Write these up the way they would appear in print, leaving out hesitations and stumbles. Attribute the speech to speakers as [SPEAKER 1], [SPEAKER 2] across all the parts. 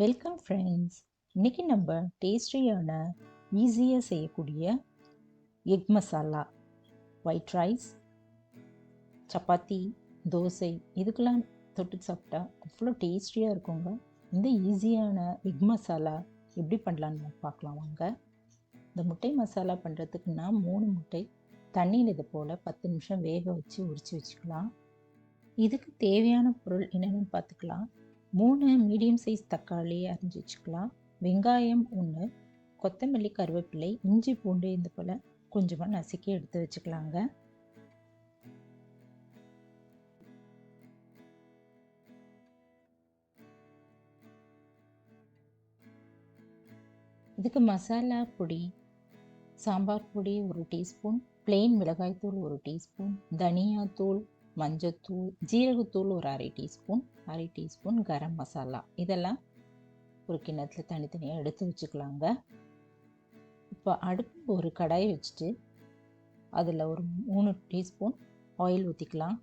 [SPEAKER 1] Welcome friends. இன்னைக்கு நம்ம டேஸ்டியான ஈஸியாக செய்யக்கூடிய egg masala, white rice, chapati, dosa இதுக்கெல்லாம் தொட்டு சாப்பிட்டா அவ்வளோ டேஸ்டியாக இருக்குங்க. இந்த ஈஸியான எக் மசாலா எப்படி பண்ணலான்னு பார்க்கலாம் வாங்க. இந்த முட்டை மசாலா பண்ணுறதுக்கு நான் 3 முட்டை தண்ணியில் இது போல் 10 நிமிஷம் வேக வச்சு உரித்து வச்சுக்கலாம். இதுக்கு தேவையான பொருள் என்னென்னு பார்த்துக்கலாம். 3 மீடியம் சைஸ் தக்காளி அரிஞ்சு வச்சுக்கலாம். வெங்காயம் 1, கொத்தமல்லி, கருவேப்பிலை, இஞ்சி, பூண்டு இந்த போல் கொஞ்சமாக நசுக்கி எடுத்து வச்சுக்கலாங்க. இதுக்கு மசாலா பொடி, சாம்பார் பொடி 1 டீஸ்பூன், பிளெயின் மிளகாய்த்தூள் 1 டீஸ்பூன், தனியாத்தூள், மஞ்சத்தூள், ஜீரகத்தூள் ஒரு அரை டீஸ்பூன், கரம் மசாலா இதெல்லாம் ஒரு கிண்ணத்தில் தனித்தனியாக எடுத்து வச்சுக்கலாங்க. இப்போ அடுப்பு ஒரு கடாய் வச்சுட்டு அதில் ஒரு 3 டீஸ்பூன் ஆயில் ஊற்றிக்கலாம்.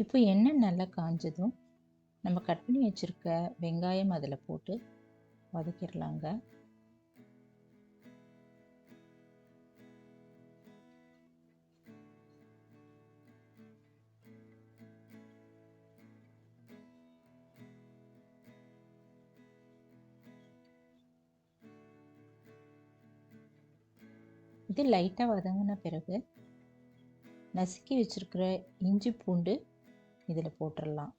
[SPEAKER 1] இப்போ எண்ணெய் நல்லா காஞ்சதும் நம்ம கட் பண்ணி வச்சுருக்க வெங்காயம் அதில் போட்டு வதக்கிடலாங்க. இது லைட்டாக வதங்கின பிறகு நசுக்கி வச்சுருக்கிற இஞ்சி பூண்டு இதில் போட்டுடலாம்.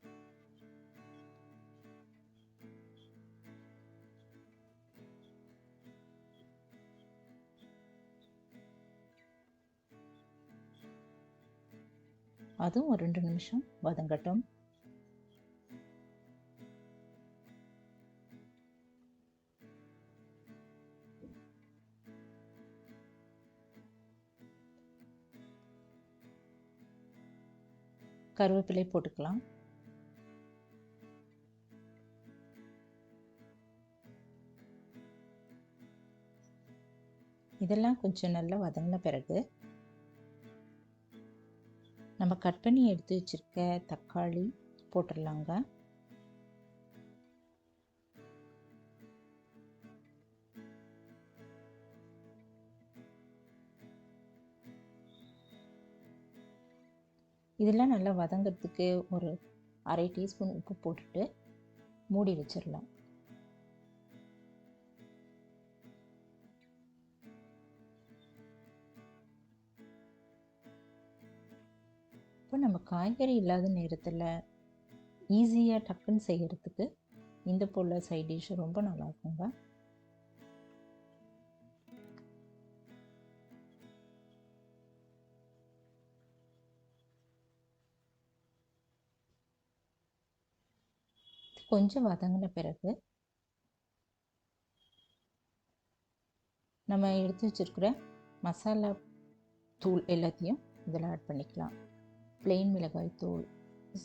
[SPEAKER 1] அதுவும் ஒரு 2 நிமிஷம் வதங்கட்டும். கருவேப்பிலை போட்டுக்கலாம். இதெல்லாம் கொஞ்சம் நல்லா வதங்கின பிறகு நம்ம கட் பண்ணி எடுத்து வச்சிருக்க தக்காளி போட்டுடலாங்க. இதெல்லாம் நல்லா வதங்கிறதுக்கு ஒரு அரை டீஸ்பூன் உப்பு போட்டுட்டு மூடி வச்சிடலாம். இப்போ நம்ம காய்கறி இல்லாத நேரத்தில் ஈஸியாக டக்குன்னு செய்கிறதுக்கு இந்த போல் சைட் டிஷ் ரொம்ப நல்லா இருக்குங்க. கொஞ்சம் வதங்கின பிறகு நம்ம எடுத்து வச்சுருக்கிற மசாலா தூள் எல்லாத்தையும் இதில் ஆட் பண்ணிக்கலாம். பிளெயின் மிளகாய் தூள்,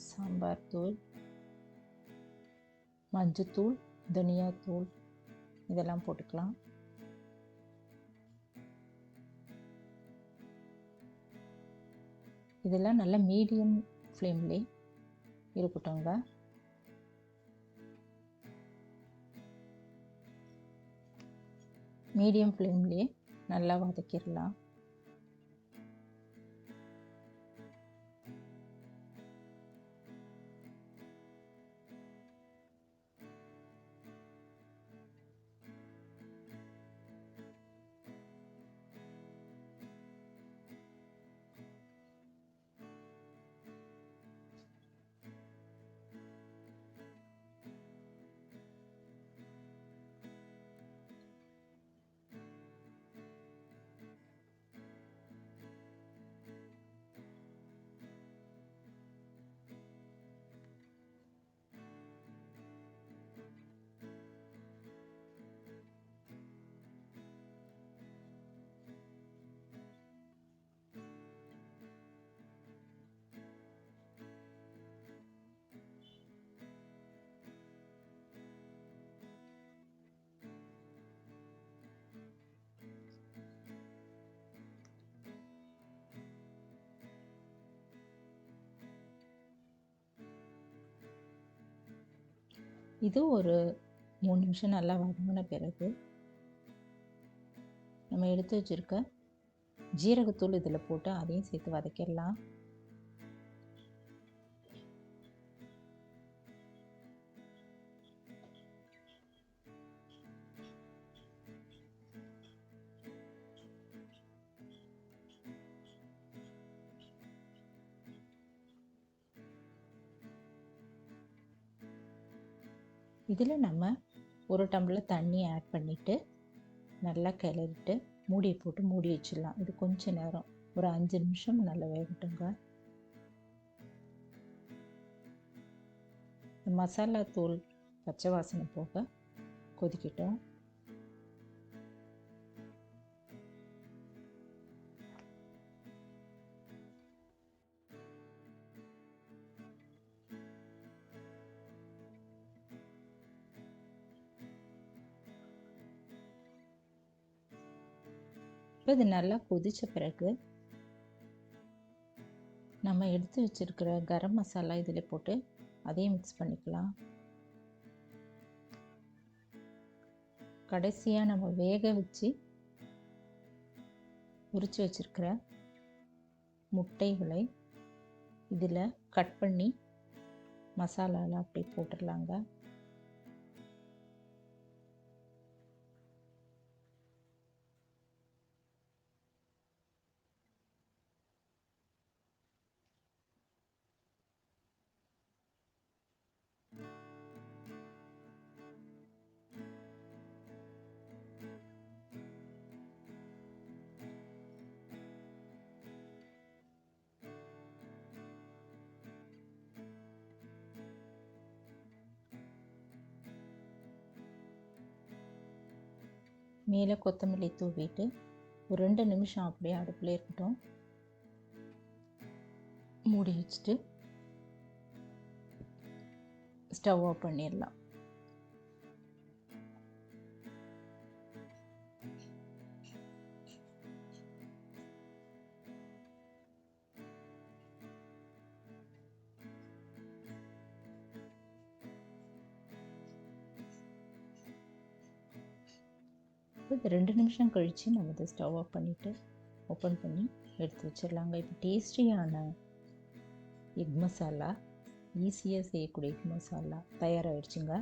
[SPEAKER 1] சாம்பார் தூள், மஞ்சத்தூள், தனியாத்தூள் இதெல்லாம் போட்டுக்கலாம். இதெல்லாம் நல்லா மீடியம் ஃப்ளேம்லே இருக்கட்டும்ங்க. மீடியம் ஃப்ளேம்லேயே நல்லா வதக்கிடலாம். இது ஒரு 3 நிமிஷம் நல்லா வதங்கின பிறகு நம்ம எடுத்து வச்சுருக்க ஜீரகத்தூள் இதில் போட்டு அதையும் சேர்த்து வதக்கிடலாம். இதில் நம்ம 1 டம்ளர் தண்ணி ஆட் பண்ணிவிட்டு நல்லா கிளறிட்டு மூடியை போட்டு மூடி வச்சிடலாம். இது கொஞ்ச நேரம் ஒரு 5 நிமிஷம் நல்லா வேகட்டுங்க. மசாலா தூள் பச்சை வாசனை போக கொதிக்கட்டும். இப்போ இது நல்லா கொதித்த பிறகு நம்ம எடுத்து வச்சுருக்கிற கரம் மசாலா இதில் போட்டு அதையும் மிக்ஸ் பண்ணிக்கலாம். கடைசியாக நம்ம வேக வச்சு உரித்து வச்சுருக்கிற முட்டைகளை இதில் கட் பண்ணி மசாலாவில் அப்படி போட்டுடலாங்க. மேலே கொத்தமல்லி தூவிட்டு ஒரு 2 நிமிஷம் அப்படியே அடுப்பில் இருக்கட்டும். மூடி வச்சுட்டு ஸ்டவ் ஆஃப் பண்ணிடலாம். இது 2 நிமிஷம் கழித்து நம்ம இதை ஸ்டவ் ஆஃப் பண்ணிவிட்டு ஓப்பன் பண்ணி எடுத்து வச்சிடலாங்க. இப்போ டேஸ்டியான எக் மசாலா, ஈஸியாக செய்யக்கூடிய எக் மசாலா தயாராகிடுச்சுங்க.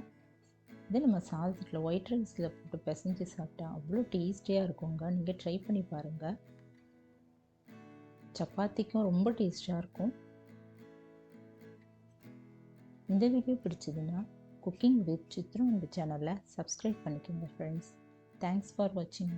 [SPEAKER 1] இதை நம்ம சாதத்தில் ஒயிட் ரைஸில் போட்டு பிசைஞ்சு சாப்பிட்டா அவ்வளோ டேஸ்டியாக இருக்குங்க. நீங்கள் ட்ரை பண்ணி பாருங்கள். சப்பாத்திக்கும் ரொம்ப டேஸ்டியாக இருக்கும். இந்த வீடியோ பிடிச்சதுன்னா குக்கிங் வித் சித்ரு இந்த சேனலை சப்ஸ்கிரைப் பண்ணிக்கோங்க ஃப்ரெண்ட்ஸ். Thanks for watching.